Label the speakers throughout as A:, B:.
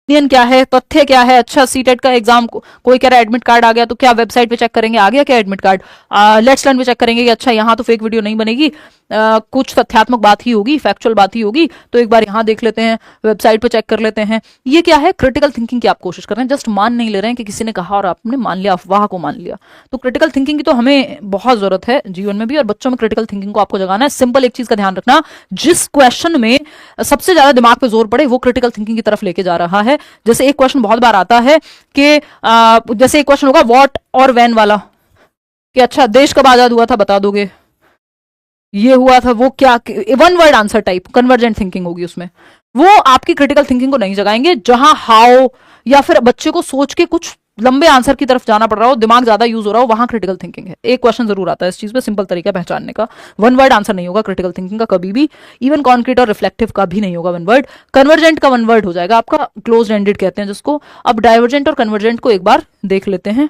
A: Opinion क्या है, तथ्य क्या है। अच्छा सीटेट का एग्जाम कोई कह रहा है एडमिट कार्ड आ गया, तो क्या वेबसाइट पे चेक करेंगे आ गया क्या एडमिट कार्ड। लेट्स लर्न पे चेक करेंगे कि अच्छा यहाँ तो फेक वीडियो नहीं बनेगी, कुछ तथ्यात्मक बात ही होगी, फैक्चुअल बात ही होगी, तो एक बार यहाँ देख लेते हैं, वेबसाइट पे चेक कर लेते हैं। ये क्या है, क्रिटिकल थिंकिंग की आप कोशिश कर रहे हैं, जस्ट मान नहीं ले रहे हैं कि किसी ने कहा और आपने मान लिया, अफवाह को मान लिया। तो क्रिटिकल थिंकिंग की तो हमें बहुत जरूरत है जीवन में भी, और बच्चों में क्रिटिकल थिंकिंग को आपको जगाना है। सिंपल एक चीज का ध्यान रखना, जिस क्वेश्चन में सबसे ज्यादा दिमाग पे जोर पड़े वो क्रिटिकल थिंकिंग की तरफ लेके जा रहा है। जैसे एक क्वेश्चन बहुत बार आता है कि जैसे एक क्वेश्चन होगा व्हाट और व्हेन वाला, कि अच्छा देश कब आजाद हुआ था बता दोगे, ये हुआ था वो क्या, one word answer type, convergent thinking होगी उसमें। वो आपकी क्रिटिकल थिंकिंग को नहीं जगाएंगे। जहां हाउ या फिर बच्चे को सोच के कुछ लंबे आंसर की तरफ जाना पड़ रहा हो, दिमाग ज्यादा यूज हो रहा हो, वहां क्रिटिकल थिंकिंग है। एक क्वेश्चन जरूर आता है इस चीज पे, सिंपल तरीका पहचानने का, वन वर्ड आंसर नहीं होगा क्रिटिकल थिंकिंग का कभी भी, इवन कॉन्क्रीट और रिफ्लेक्टिव का भी नहीं होगा वन वर्ड। कन्वर्जेंट का वन वर्ड हो जाएगा आपका, क्लोज एंडेड कहते हैं जिसको। अब डाइवर्जेंट और कन्वर्जेंट को एक बार देख लेते हैं,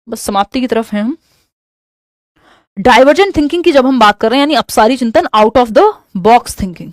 A: बस समाप्ति की तरफ है हम। डाइवर्जेंट थिंकिंग की जब हम बात कर रहे हैं, यानी अपसारी चिंतन, out of the box thinking,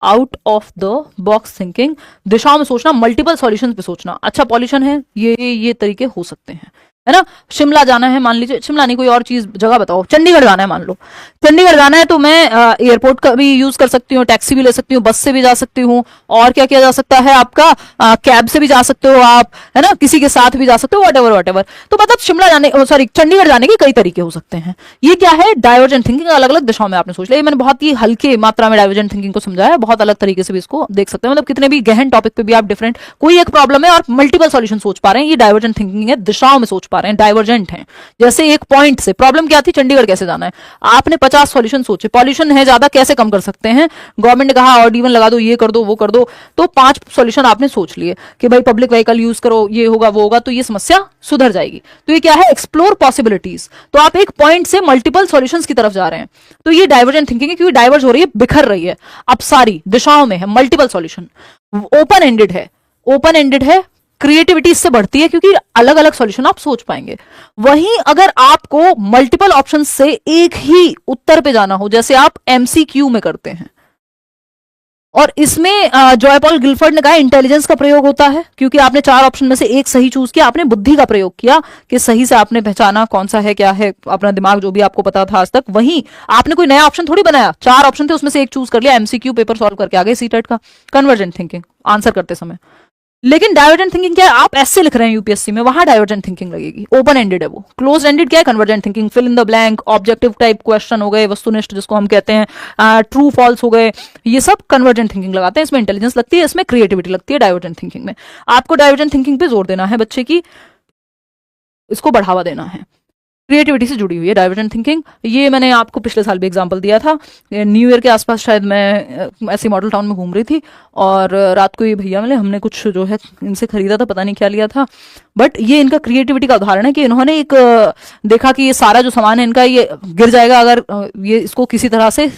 A: out of the box thinking, दिशाओं में सोचना, मल्टीपल सॉल्यूशंस पे सोचना। अच्छा पॉल्यूशन है, ये तरीके हो सकते हैं, है ना। शिमला जाना है, मान लीजिए, शिमला नहीं कोई और चीज जगह बताओ, चंडीगढ़ जाना है मान लो, चंडीगढ़ जाना है तो मैं एयरपोर्ट का भी यूज कर सकती हूँ, टैक्सी भी ले सकती हूँ, बस से भी जा सकती हूँ, और क्या किया जा सकता है आपका, कैब से भी जा सकते हो आप, है ना, किसी के साथ भी जा सकते हो, वट एवर। तो मतलब शिमला जाने, सॉरी चंडीगढ़ जाने के कई तरीके हो सकते हैं। ये क्या है, डाइवर्जेंट थिंकिंग, अलग अलग दिशाओं में आपने सोच लिया। ये मैंने बहुत ही हल्के मात्रा में डाइवर्जेंट थिंकिंग को समझाया, बहुत अलग तरीके से भी इसको देख सकते हैं, मतलब कितने भी गहन टॉपिक पे भी आप डिफरेंट, कोई एक प्रॉब्लम है और मल्टीपल सॉल्यूशन सोच पा रहे हैं, ये डाइवर्जेंट थिंकिंग है, दिशाओं में सोच पा रहे हैं, डाइवर्जेंट है। जैसे एक पॉइंट से प्रॉब्लम क्या थी, चंडीगढ़ कैसे जाना है, आपने 50 सॉल्यूशन सोचे, पॉल्यूशन है ज्यादा, कैसे कम कर सकते हैं, गवर्नमेंट ने कहा ऑड इवन लगा दो, ये कर दो वो कर दो, तो 5 सॉल्यूशन आपने सोच लिए कि भाई पब्लिक व्हीकल यूज करो, ये होगा वो होगा, तो ये समस्या सुधर जाएगी। तो ये क्या है, एक्सप्लोर पॉसिबिलिटीज। तो आप एक पॉइंट से मल्टीपल सॉल्यूशंस की तरफ जा रहे हैं, तो ये डाइवर्जेंट थिंकिंग है, क्योंकि डाइवर्ज हो रही है, बिखर रही है, अब सारी दिशाओं में है, मल्टीपल सॉल्यूशन। ओपन एंडेड है, ओपन एंडेड है, क्रिएटिविटी इससे बढ़ती है क्योंकि अलग अलग सॉल्यूशन आप सोच पाएंगे। वहीं अगर आपको मल्टीपल ऑप्शन से एक ही उत्तर पे जाना हो, जैसे आप एमसीक्यू में करते हैं, और इसमें जॉय पॉल गिलफर्ड ने कहा इंटेलिजेंस का प्रयोग होता है, क्योंकि आपने 4 ऑप्शन में से एक सही चूज किया, आपने बुद्धि का प्रयोग किया कि सही से आपने पहचाना कौन सा है क्या है, अपना दिमाग जो भी आपको पता था आज तक। वहीं आपने कोई नया ऑप्शन थोड़ी बनाया, 4 ऑप्शन थे उसमें से एक चूज कर लिया, एमसीक्यू पेपर सॉल्व करके आ गए सीटेट का, कन्वर्जेंट थिंकिंग आंसर करते समय। लेकिन डाइवर्जेंट थिंकिंग क्या है, आप ऐसे लिख रहे हैं यूपीएससी में, वहां डाइवर्जेंट थिंकिंग लगेगी, ओपन एंडेड है वो। क्लोज एंडेड क्या है, convergent thinking, fill in the blank, objective type question हो गए, वस्तुनिष्ठ जिसको हम कहते हैं, ट्रू फॉल्स हो गए, ये सब कन्वर्जेंट थिंकिंग लगाते हैं। इसमें इंटेलिजेंस लगती है, इसमें क्रिएटिविटी लगती है डाइवर्जेंट थिंकिंग में। आपको डाइवर्जेंट थिंकिंग पे जोर देना है बच्चे की, इसको बढ़ावा देना है, क्रिएटिविटी से जुड़ी हुई है डाइवर्जेंट थिंकिंग। ये मैंने आपको पिछले साल भी एग्जांपल दिया था, न्यू ईयर के आसपास शायद मैं ऐसी मॉडल टाउन में घूम रही थी, और रात को ये भैया मिले, हमने कुछ जो है इनसे खरीदा था, पता नहीं क्या लिया था, बट ये इनका क्रिएटिविटी का उदाहरण है कि इन्होंने एक देखा कि ये सारा जो सामान है इनका ये गिर जाएगा अगर ये इसको किसी तरह से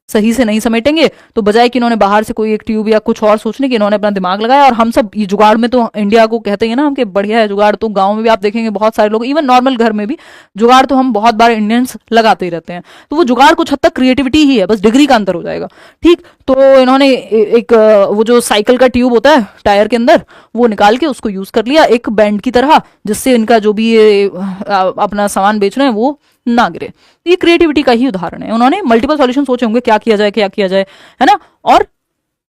A: सही से नहीं समेटेंगे, तो बजाय कि इन्होंने बाहर से कोई एक ट्यूब या कुछ और सोचने की, इन्होंने अपना दिमाग लगाया। और हम सब ये जुगाड़ में तो इंडिया को कहते हैं ना हम कि बढ़िया है जुगाड़, तो गांव में भी आप देखेंगे बहुत सारे लोग, इवन नॉर्मल घर में भी जुगाड़ तो हम बहुत बार इंडियंस लगाते ही रहते हैं। तो वो जुगाड़ कुछ हद तक क्रिएटिविटी ही है, बस डिग्री का अंतर हो जाएगा, ठीक। तो इन्होंने एक वो जो साइकिल का ट्यूब होता है टायर के अंदर, वो निकाल के उसको यूज कर लिया एक बैंड की तरह, जिससे इनका जो भी ये अपना सामान बेच रहे हैं वो ना गिरे। ये क्रिएटिविटी का ही उदाहरण है। उन्होंने मल्टीपल सॉल्यूशन सोचे होंगे, क्या किया जाए, है ना, और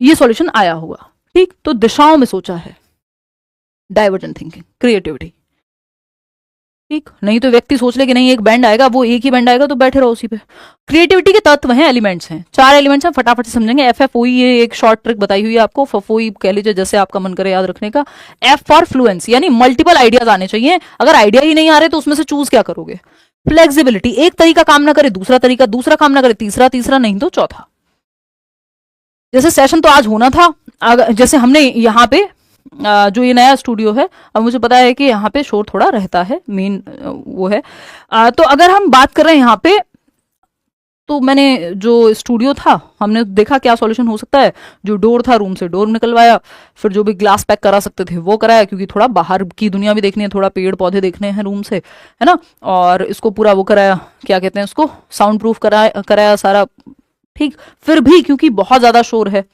A: ये सॉल्यूशन आया होगा, ठीक। तो दिशाओं में सोचा है, डाइवर्जेंट थिंकिंग, क्रिएटिविटी, ठीक। नहीं तो व्यक्ति सोच ले कि नहीं एक बैंड आएगा, वो एक ही बैंड आएगा, तो बैठे रहो उसी पे। क्रिएटिविटी के तत्व हैं, एलिमेंट्स हैं, 4 एलिमेंट्स हैं, फटाफट से समझेंगे। FFOE, ये एक शॉर्ट ट्रिक बताई हुई है आपको, FFOE कह लीजिए, जैसे आपका मन करे याद रखने का। F फॉर फ्लुएंसी, यानी मल्टीपल आइडियाज आने चाहिए। अगर आइडिया ही नहीं आ रहे तो उसमें से चूज क्या करोगे। फ्लेक्सिबिलिटी, एक तरीका काम ना करे दूसरा तरीका, दूसरा काम ना करे तीसरा, तीसरा नहीं तो चौथा। जैसे सेशन तो आज होना था, जैसे हमने यहाँ पे जो ये नया स्टूडियो है, अब मुझे पता है कि यहाँ पे शोर थोड़ा रहता है, मेन वो है। तो अगर हम बात कर रहे हैं यहाँ पे, तो मैंने जो स्टूडियो था हमने देखा क्या सॉल्यूशन हो सकता है। जो डोर था, रूम से डोर निकलवाया, फिर जो भी ग्लास पैक करा सकते थे वो कराया, क्योंकि थोड़ा बाहर की दुनिया भी देखनी है, थोड़ा पेड़ पौधे देखने हैं रूम से, है ना। और इसको पूरा वो कराया, क्या कहते हैं उसको, साउंड प्रूफ कराया सारा, ठीक। फिर भी क्योंकि बहुत ज्यादा शोर है,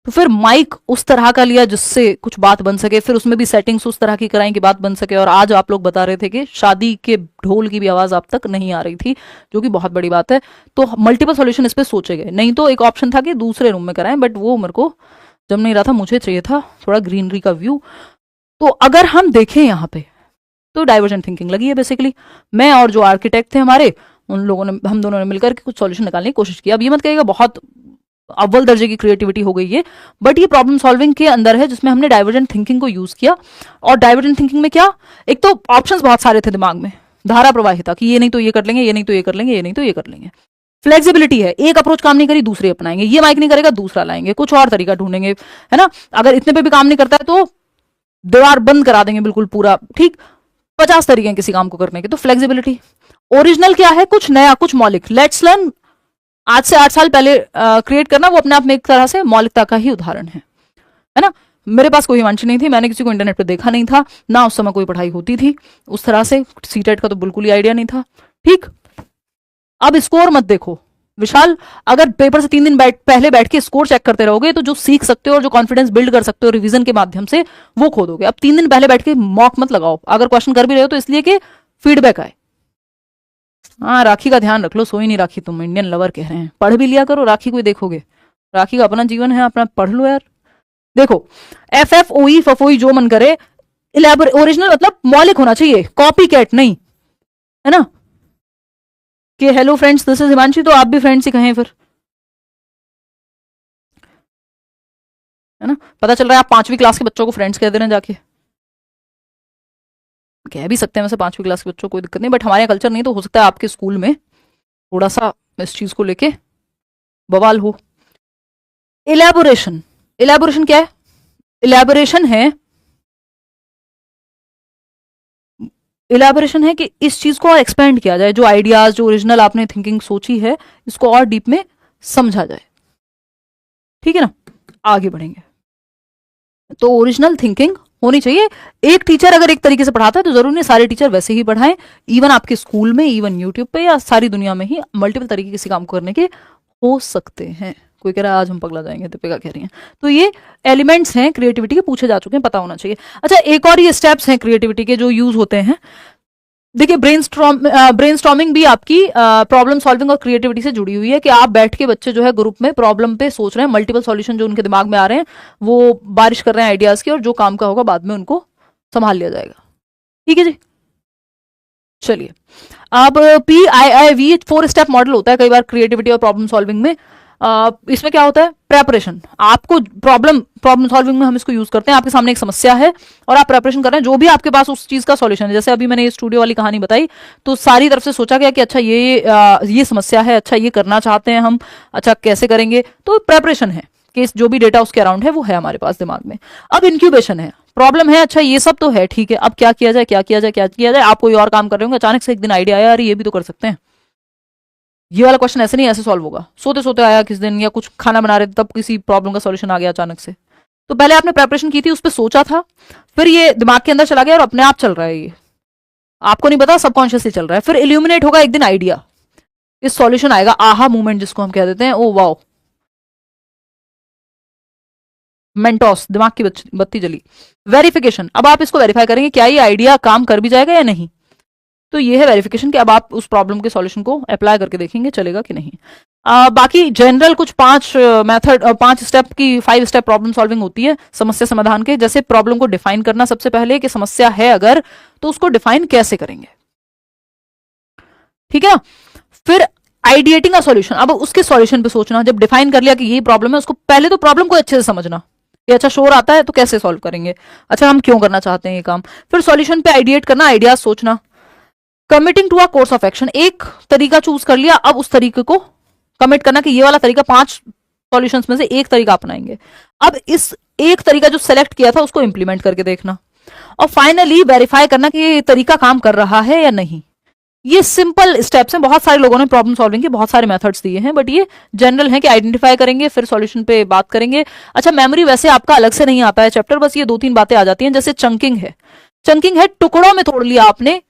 A: तो फिर माइक उस तरह का लिया जिससे कुछ बात बन सके, फिर उसमें भी सेटिंग्स उस तरह की कराई कि बात बन सके। और आज आप लोग बता रहे थे कि शादी के ढोल की भी आवाज आप तक नहीं आ रही थी, जो कि बहुत बड़ी बात है। तो मल्टीपल सॉल्यूशन इस पे सोचे गए, नहीं तो एक ऑप्शन था कि दूसरे रूम में कराएं, बट वो मेरे को जम नहीं रहा था, मुझे चाहिए था थोड़ा ग्रीनरी का व्यू। तो अगर हम देखें यहाँ पे तो डाइवर्जेंट थिंकिंग लगी है बेसिकली। मैं और जो आर्किटेक्ट थे हमारे, उन लोगों ने, हम दोनों ने मिलकर के कुछ सॉल्यूशन निकालने की कोशिश की। अब ये मत कहिएगा बहुत अव्वल दर्जे की क्रिएटिविटी हो गई है, बट ये प्रॉब्लम सॉल्विंग के अंदर है जिसमें हमने डाइवर्जेंट थिंकिंग को यूज किया। और डाइवर्जेंट थिंकिंग में क्या, एक तो ऑप्शंस बहुत सारे थे दिमाग में, धारा प्रवाहिता कि ये नहीं तो ये कर लेंगे, ये नहीं तो ये कर लेंगे, ये नहीं तो ये कर लेंगे। फ्लेक्सिबिलिटी है, एक अप्रोच काम नहीं करी दूसरी अपनाएंगे, ये माइक नहीं करेगा दूसरा लाएंगे, कुछ और तरीका ढूंढेंगे, है ना। अगर इतने पे भी काम नहीं करता है तो दीवार बंद करा देंगे बिल्कुल पूरा, ठीक। 50 तरीके हैं किसी काम को करने के, तो फ्लेक्सिबिलिटी। ओरिजिनल क्या है, कुछ नया, कुछ मौलिक। लेट्स लर्न आज से 8 साल पहले क्रिएट करना, वो अपने आप में एक तरह से मौलिकता का ही उदाहरण है ना। मेरे पास कोई हिमांशी नहीं थी, मैंने किसी को इंटरनेट पे देखा नहीं था, ना उस समय कोई पढ़ाई होती थी उस तरह से, सीटेट का तो बिल्कुल ही आइडिया नहीं था, ठीक। अब स्कोर मत देखो विशाल, अगर पेपर से 3 दिन पहले बैठ के स्कोर चेक करते रहोगे तो जो सीख सकते हो और जो कॉन्फिडेंस बिल्ड कर सकते हो रिवीजन के माध्यम से, वो खो दोगे। अब 3 दिन पहले बैठ के मॉक मत लगाओ, अगर क्वेश्चन कर भी रहे हो तो इसलिए कि फीडबैक आए। हाँ, राखी का ध्यान रख लो, सोई नहीं राखी, तुम इंडियन लवर कह रहे हैं, पढ़ भी लिया करो, राखी को देखोगे, राखी का अपना जीवन है, अपना पढ़ लो यार। देखो FFOE फफोई जो मन करे, ओरिजिनल मतलब मौलिक होना चाहिए, कॉपी कैट नहीं, है ना। कि hello friends this is Himanshi, तो आप भी फ्रेंड्स ही कहें फिर, है ना। पता चल रहा है आप 5वीं क्लास के बच्चों को फ्रेंड्स कह दे रहे हैं जाके, कह भी सकते हैं वैसे 5वीं क्लास के बच्चों को, कोई दिक्कत नहीं, बट हमारे कल्चर नहीं, तो हो सकता है आपके स्कूल में थोड़ा सा इस चीज को लेके बवाल हो। इलेबोरेशन, इलेबोरेशन क्या है, इलेबोरेशन है, इलेबोरेशन है कि इस चीज को और एक्सपेंड किया जाए, जो आइडियाज, जो ओरिजिनल आपने थिंकिंग सोची है, इसको और डीप में समझा जाए, ठीक है ना। आगे बढ़ेंगे, तो ओरिजिनल थिंकिंग होनी चाहिए। एक टीचर अगर एक तरीके से पढ़ाता है तो जरूरी नहीं सारे टीचर वैसे ही पढ़ाएं, इवन आपके स्कूल में, इवन यूट्यूब पे या सारी दुनिया में ही मल्टीपल तरीके किसी काम को करने के हो सकते हैं। कोई कह रहा है आज हम पगला जाएंगे, दीपिका कह रही हैं, तो ये एलिमेंट्स हैं क्रिएटिविटी के, पूछे जा चुके हैं, पता होना चाहिए। अच्छा, एक और ये स्टेप्स हैं क्रिएटिविटी के जो यूज होते हैं। देखिए ब्रेनस्टॉर्मिंग भी आपकी प्रॉब्लम सॉल्विंग और क्रिएटिविटी से जुड़ी हुई है, कि आप बैठ के बच्चे जो है ग्रुप में प्रॉब्लम पे सोच रहे हैं, मल्टीपल सॉल्यूशन जो उनके दिमाग में आ रहे हैं वो बारिश कर रहे हैं आइडियाज की, और जो काम का होगा बाद में उनको संभाल लिया जाएगा, ठीक है जी। चलिए, अब PIIV 4 स्टेप मॉडल होता है कई बार क्रिएटिविटी और प्रॉब्लम सॉल्विंग में। इसमें क्या होता है, प्रेपरेशन। आपको प्रॉब्लम सॉल्विंग में हम इसको यूज करते हैं, आपके सामने एक समस्या है और आप प्रेपरेशन कर रहे हैं, जो भी आपके पास उस चीज का सॉल्यूशन है। जैसे अभी मैंने ये स्टूडियो वाली कहानी बताई, तो सारी तरफ से सोचा गया कि अच्छा ये समस्या है, अच्छा ये करना चाहते हैं हम, अच्छा कैसे करेंगे, तो प्रेपरेशन है कि जो भी डेटा उसके अराउंड है वो है हमारे पास दिमाग में। अब इंक्यूबेशन है, प्रॉब्लम है, अच्छा ये सब तो है, ठीक है, अब क्या किया जाए, क्या किया जाए, क्या किया जाए। आप कोई और काम कर रहे होंगे, अचानक से एक दिन आइडिया आया, अरे ये भी तो कर सकते हैं। ये वाला क्वेश्चन ऐसे नहीं ऐसे सॉल्व होगा, सोते सोते आया किस दिन, या कुछ खाना बना रहे तब किसी प्रॉब्लम का सॉल्यूशन आ गया अचानक से। तो पहले आपने प्रेपरेशन की थी, उस पर सोचा था, फिर ये दिमाग के अंदर चला गया और अपने आप चल रहा है, ये आपको नहीं पता, सबकॉन्शियसली चल रहा है। फिर इल्यूमिनेट होगा एक दिन आइडिया, इस सॉल्यूशन आएगा, आहा मूवमेंट जिसको हम कह देते हैं, ओ वाओ, मेंटोस, दिमाग की बत्ती जली। वेरिफिकेशन, अब आप इसको वेरीफाई करेंगे क्या ये आइडिया काम कर भी जाएगा या नहीं, तो ये है वेरिफिकेशन कि अब आप उस प्रॉब्लम के सॉल्यूशन को अप्लाई करके देखेंगे चलेगा कि नहीं। बाकी जनरल कुछ 5 स्टेप की 5 स्टेप प्रॉब्लम सॉल्विंग होती है समस्या समाधान के। जैसे प्रॉब्लम को डिफाइन करना, सबसे पहले कि समस्या है अगर, तो उसको डिफाइन कैसे करेंगे, ठीक है। फिर आइडिएटिंग अ सॉल्यूशन, अब उसके सॉल्यूशन पे सोचना, जब डिफाइन कर लिया कि यही प्रॉब्लम है, उसको पहले तो प्रॉब्लम को अच्छे से समझना, ये अच्छा शोर आता है तो कैसे सॉल्व करेंगे, अच्छा हम क्यों करना चाहते हैं ये काम। फिर सॉल्यूशन पे आइडिएट करना, आइडियाज सोचना। Committing to a course of action, एक तरीका चूज कर लिया, अब उस तरीके को कमिट करना कि ये वाला तरीका 5 सॉल्यूशंस में से एक तरीका अपनाएंगे। अब इस एक तरीका जो सेलेक्ट किया था उसको इंप्लीमेंट करके देखना, और फाइनली वेरीफाई करना कि ये तरीका काम कर रहा है या नहीं। ये सिंपल स्टेप्स हैं, बहुत सारे लोगों ने प्रॉब्लम सॉल्विंग के बहुत सारे मेथड्स दिए हैं, बट ये जनरल है कि आइडेंटिफाई करेंगे, फिर सॉल्यूशन पे बात करेंगे। अच्छा, मेमोरी वैसे आपका अलग से नहीं आता है चैप्टर, बस ये 2-3 बातें आ जाती हैं। जैसे चंकिंग है, चंकिंग है टुकड़ों में तोड़ लिया आपने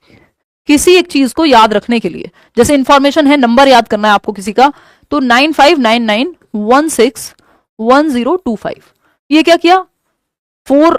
A: किसी एक चीज को याद रखने के लिए। जैसे इंफॉर्मेशन है, नंबर याद करना है आपको किसी का, तो 959916 1025। ये क्या किया, 4